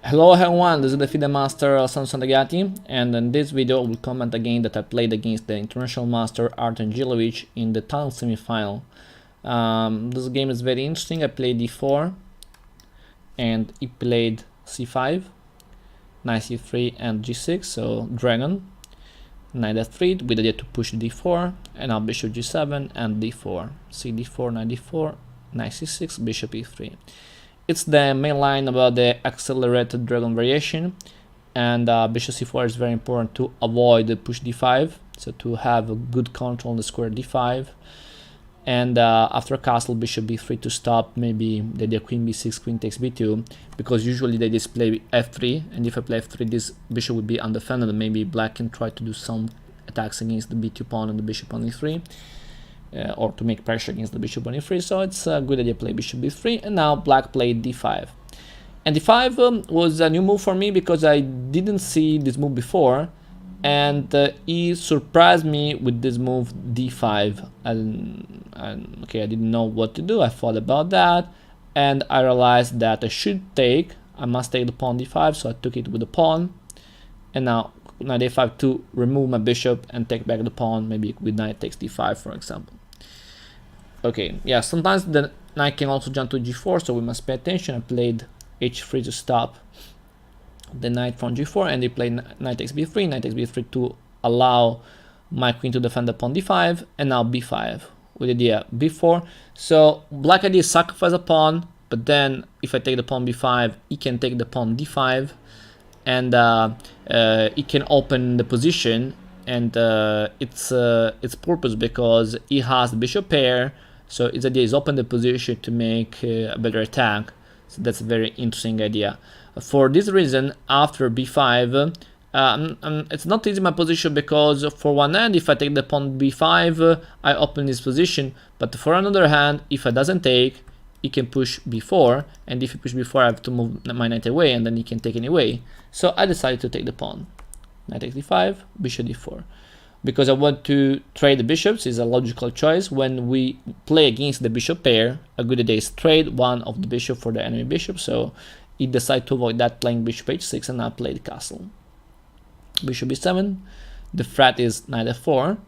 Hello everyone, this is the FIDE Master Santagati, and in this video I will comment again that I played against the international master Gilevych in the title semi-final. This game is very interesting. I played d4 and he played c5, knight c3 and g6, so dragon, knight f3 with the idea to push d4, and now bishop g7 and d4, cd4, knight d4, knight c6, bishop e3. It's the main line about the accelerated dragon variation, and bishop c4 is very important to avoid the push d5, so to have a good control on the square d5, and after a castle bishop b3 to stop maybe the idea queen b6, queen takes b2, because usually they display f3, and if I play f3 this bishop would be undefended, and maybe black can try to do some attacks against the b2 pawn and the bishop on e3. Or to make pressure against the bishop on e3, so it's a good idea to play bishop b3, and now black played d5. And d5 was a new move for me because I didn't see this move before, and he surprised me with this move d5. And okay, I didn't know what to do. I thought about that, and I realized that I must take the pawn d5, so I took it with the pawn, and now knight a5 to remove my bishop and take back the pawn, maybe with knight takes d5 for example. Okay, yeah, sometimes the knight can also jump to g4, so we must pay attention. I played h3 to stop the knight from g4, and they played knight takes b3, knight takes b3 to allow my queen to defend the pawn d5, and now b5 with the idea b4. So black idea is sacrifice a pawn, but then if I take the pawn b5, he can take the pawn d5, and it can open the position, and its purpose because he has the bishop pair, so its idea is open the position to make a better attack. So that's a very interesting idea. For this reason, after b5, it's not easy my position, because for one hand, if I take the pawn b5, I open this position, but for another hand, if I doesn't take, he can push b4, and if he push b4 I have to move my knight away, and then he can take anyway. So I decided to take the pawn. Knight takes d5, bishop d4. Because I want to trade the bishops is a logical choice. When we play against the bishop pair, a good idea is trade one of the bishop for the enemy bishop, so he decided to avoid that, playing bishop h6, and I played castle. Bishop b7, the threat is knight f4,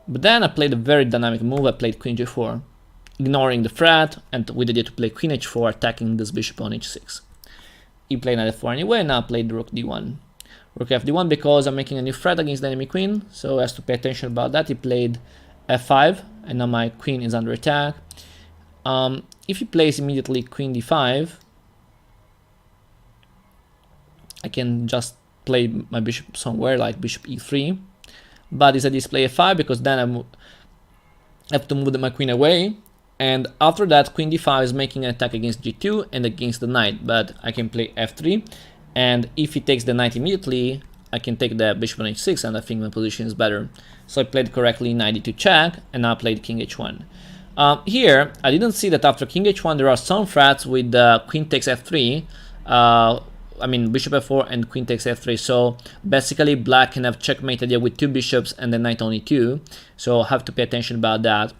but then I played a very dynamic move. I played queen g4, ignoring the threat, and with the idea to play queen h4, attacking this bishop on h6. He played knight f4 anyway, and now I played rook d1. Rook fd1 because I'm making a new threat against the enemy queen, so has to pay attention about that. He played f5, and now my queen is under attack. If he plays immediately queen d5, I can just play my bishop somewhere like bishop e3, but it's a display f5 because then I have to move my queen away, and after that queen d5 is making an attack against g2 and against the knight, but I can play f3, and if he takes the knight immediately, I can take the bishop on h6, and I think my position is better. So I played correctly knight d2 check, and now I played king h1. Here, I didn't see that after king h1 there are some threats with queen takes f3, I mean bishop f4 and queen takes f3, so basically black can have checkmate idea with two bishops and the knight on e2, so have to pay attention about that.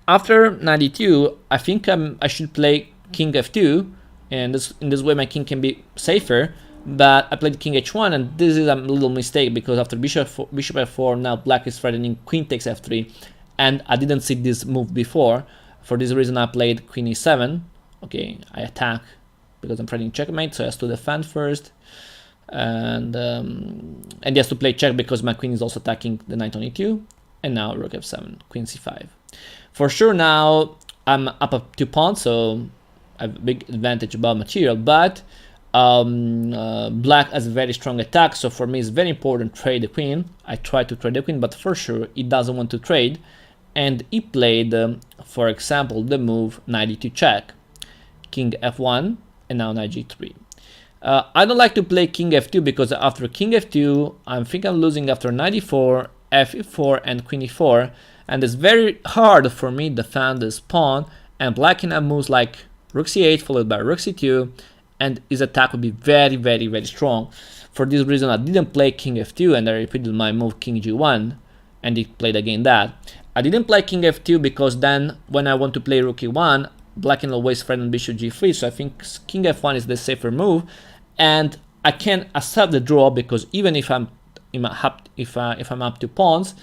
After knight e2, I think I should play king f2, and in this way my king can be safer, but I played king h1, and this is a little mistake because after bishop f4 now black is threatening queen takes f3, and I didn't see this move before. For this reason I played queen e7. Okay, I attack because I'm threatening checkmate, so I have to defend first, and he has to play check because my queen is also attacking the knight on e2, and now rook f7, queen c5. For sure now I'm up 2 pawns, so I have a big advantage about material, but black has a very strong attack, so for me it's very important to trade the queen. I try to trade the queen, but for sure he doesn't want to trade, and he played, for example, the move knight d2 check, king f1, and now knight g3. I don't like to play king f2 because after king f2, I think I'm losing after knight e4, f4, and queen e4, and it's very hard for me to defend this pawn, and black can have moves like rook c8 followed by rook c2, and his attack would be very, very, very strong. For this reason, I didn't play king f2, and I repeated my move king g1, and he played again that. I didn't play king f2 because then when I want to play rook e1, black can always threaten bishop g3, so I think king f1 is the safer move, and I can accept the draw because even if I'm up to pawns,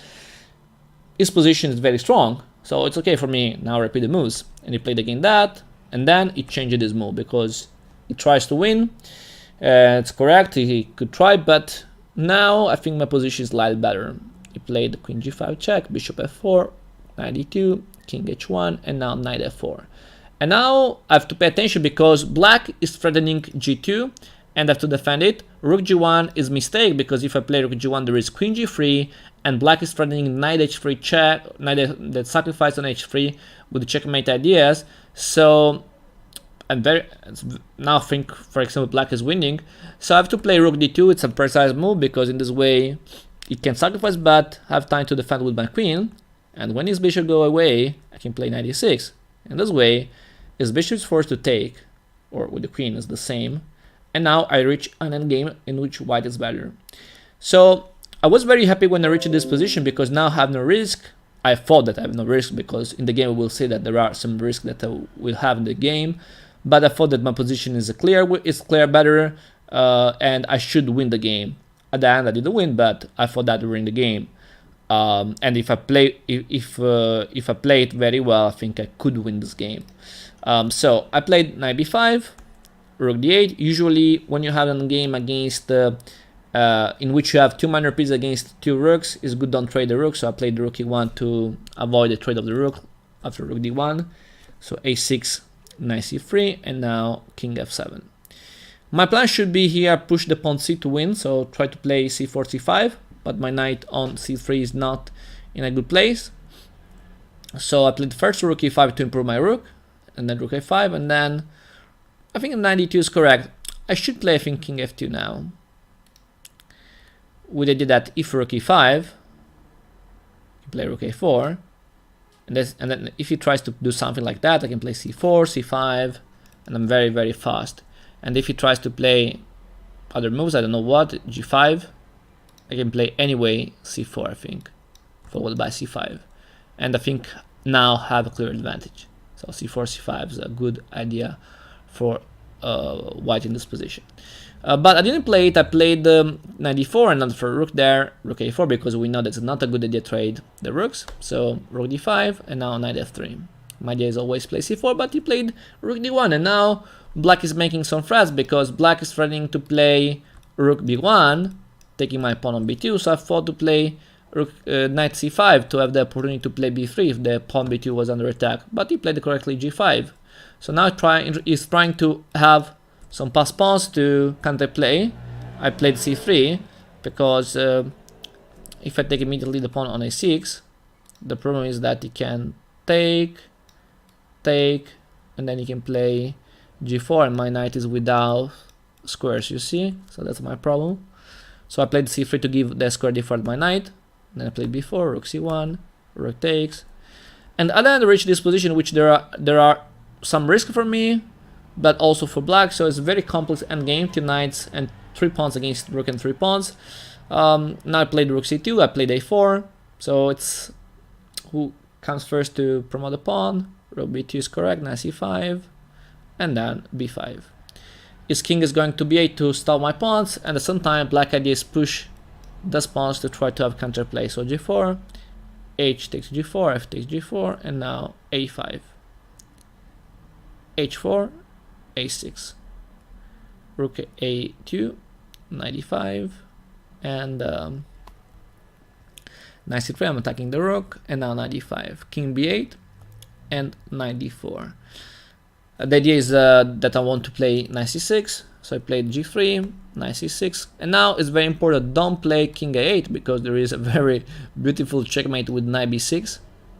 his position is very strong, so it's okay for me. Now repeat the moves, and he played again that, and then he changed his move because he tries to win. It's correct, he could try, but now I think my position is slightly better. He played queen g5 check, bishop f4, knight d2, king h1, and now knight f4. And now I have to pay attention because black is threatening g2 and I have to defend it. Rook g1 is a mistake because if I play rook g1 there is queen g3 and black is threatening knight h3 check, that sacrifice on h3 with the checkmate ideas. So I'm now think, for example, black is winning. So I have to play rook d2. It's a precise move because in this way it can sacrifice but have time to defend with my queen. And when his bishop go away, I can play knight e6. In this way, his bishop is forced to take, or with the queen is the same. And now I reach an endgame in which white is better. So I was very happy when I reached this position because now I have no risk. I thought that I have no risk because in the game we will see that there are some risks that I will have in the game. But I thought that my position is clear better, and I should win the game. At the end, I didn't win, but I thought that during the game. And if I play it very well, I think I could win this game. So I played knight b5, rook d8. Usually, when you have a game against in which you have two minor pieces against two rooks, it's good don't trade the rook. So I played the rook e1 to avoid the trade of the rook after rook d1. So a6, knight c3, and now king f7. My plan should be here push the pawn c to win. So try to play c4, c5. But my knight on c3 is not in a good place. So I played first rook e5 to improve my rook, and then rook a5, and then I think knight e2 is correct. I should play, I think, king f2 now. With the idea that if rook e5, you play rook a4, and then if he tries to do something like that, I can play c4, c5, and I'm very, very fast. And if he tries to play other moves, I don't know what, g5, I can play anyway c4, I think, followed by c5. And I think now have a clear advantage. So c4, c5 is a good idea for white in this position. But I didn't play it. I played knight d4 and not for rook there, rook a4, because we know that's not a good idea to trade the rooks. So rook d5 and now knight f3. My idea is always play c4, but he played rook d1, and now black is making some threats because black is threatening to play rook b1, taking my pawn on b2. So I thought to play rook knight c5 to have the opportunity to play b3 if the pawn b2 was under attack, but he played correctly g5. So now he's trying to have some passed pawns to counterplay. I played c3 because if I take immediately the pawn on a6, the problem is that he can take, and then he can play g4, and my knight is without squares, you see? So that's my problem. So I played c3 to give the square d4 to my knight. Then I played b4, rook c1, rook takes. And at the end I reached this position which there are some risk for me, but also for black. So it's a very complex endgame, 2 knights and 3 pawns against rook and 3 pawns. Now I played rook c2, I played a4. So it's who comes first to promote the pawn. Rook b2 is correct, knight c5, and then b5. His king is going to b8 to stop my pawns, and at the same time black idea is push the pawns to try to have counterplay. So g4, h takes g4, f takes g4, and now a5, h4, a6, rook a2, knight e5, and knight c3. I'm attacking the rook, and now knight e5, king b8, and knight d4. The idea is that I want to play knight c6, so I played g3, knight c6, and now it's very important, don't play king a8 because there is a very beautiful checkmate with knight b6,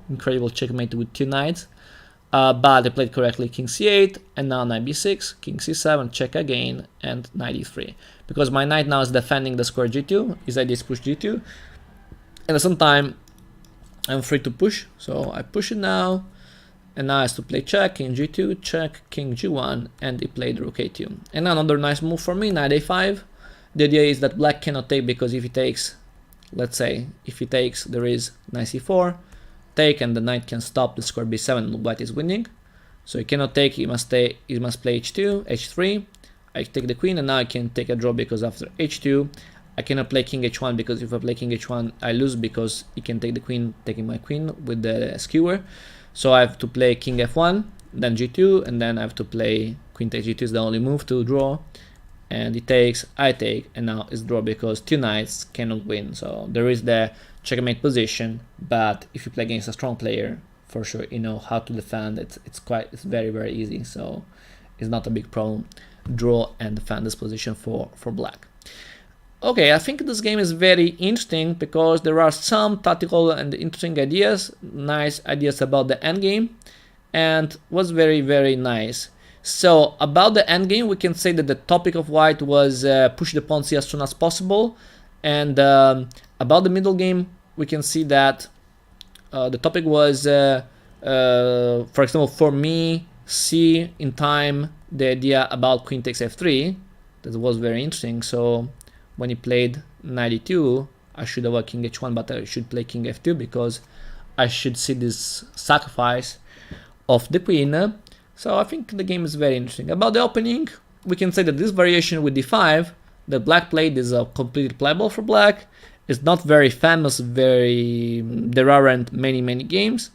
incredible checkmate with 2 knights, but I played correctly king c8, and now knight b6, king c7, check again, and knight e3, because my knight now is defending the square g2, his idea is push g2, and at the same time I'm free to push, so I push it now. And now I have to play check, king g2, check, king g1, and he played rook a2. And another nice move for me, knight a5. The idea is that black cannot take because if he takes, let's say, if he takes, there is knight c4, take, and the knight can stop the square b7, white is winning. So he cannot take, he must play h2, h3. I take the queen, and now I can take a draw because after h2 I cannot play king h1, because if I play king h1 I lose, because he can take the queen, taking my queen with the skewer. So I have to play king f1, then g2, and then I have to play queen takes g2 is the only move to draw. And he takes, I take, and now it's draw because two knights cannot win. So there is the checkmate position, but if you play against a strong player, for sure you know how to defend it. It's very, very easy, so it's not a big problem. Draw and defend this position for black. Okay, I think this game is very interesting because there are some tactical and interesting ideas, nice ideas about the endgame, and was very, very nice. So about the endgame, we can say that the topic of white was push the pawn c as soon as possible, and about the middle game, we can see that the topic was, for example, for me, c in time, the idea about queen takes f3, that was very interesting. So when he played knight e2, I should have a king h1, but I should play king f2 because I should see this sacrifice of the queen. So I think the game is very interesting. About the opening, we can say that this variation with d5 that black played is completely playable for black. It's not very famous, there aren't many games,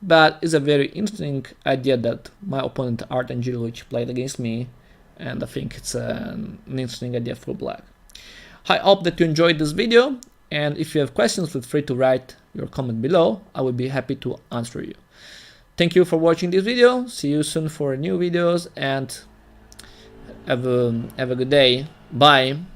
but it's a very interesting idea that my opponent Artem Gilevych played against me, and I think it's an interesting idea for black. I hope that you enjoyed this video, and if you have questions, feel free to write your comment below. I will be happy to answer you. Thank you for watching this video. See you soon for new videos, and have a good day. Bye.